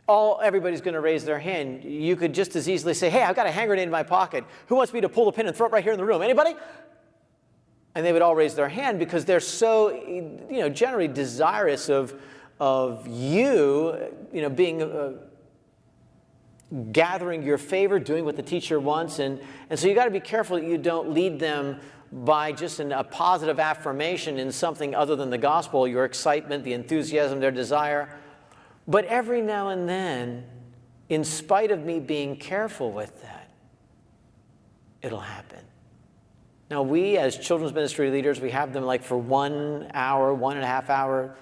everybody's going to raise their hand. You could just as easily say, hey, I've got a hand grenade in my pocket. Who wants me to pull the pin and throw it right here in the room? Anybody? And they would all raise their hand because they're so, generally desirous of you, being, gathering your favor, doing what the teacher wants. And so you got to be careful that you don't lead them by just a positive affirmation in something other than the gospel, your excitement, the enthusiasm, their desire. But every now and then, in spite of me being careful with that, it'll happen. Now, we as children's ministry leaders, we have them like for 1 hour, 1.5 hours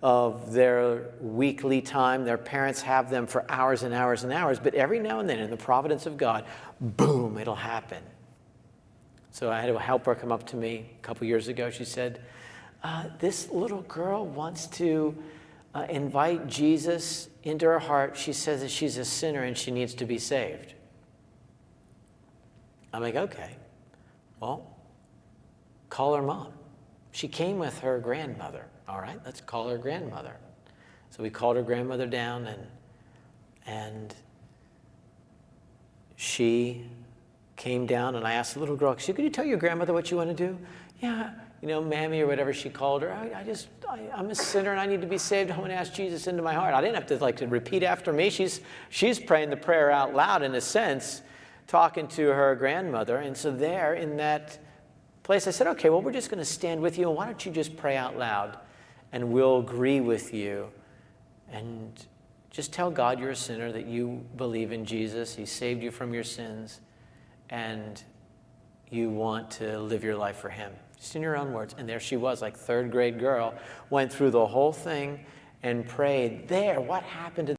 of their weekly time. Their parents have them for hours and hours and hours. But every now and then, in the providence of God, boom, it'll happen. So I had a helper come up to me a couple years ago. She said, this little girl wants to invite Jesus into her heart. She says that she's a sinner and she needs to be saved. I'm like, okay, well, call her mom. She came with her grandmother. All right, let's call her grandmother. So we called her grandmother down, and she came down, and I asked the little girl, could you tell your grandmother what you want to do? Yeah, Mammy or whatever she called her. I'm a sinner and I need to be saved. I want to ask Jesus into my heart. I didn't have to repeat after me. She's praying the prayer out loud in a sense, talking to her grandmother. And so there in that place, I said, okay, well, we're just going to stand with you. And why don't you just pray out loud and we'll agree with you. And just tell God you're a sinner, that you believe in Jesus. He saved you from your sins. And you want to live your life for him. Just in your own words. And there she was, like third grade girl, went through the whole thing and prayed. There, what happened to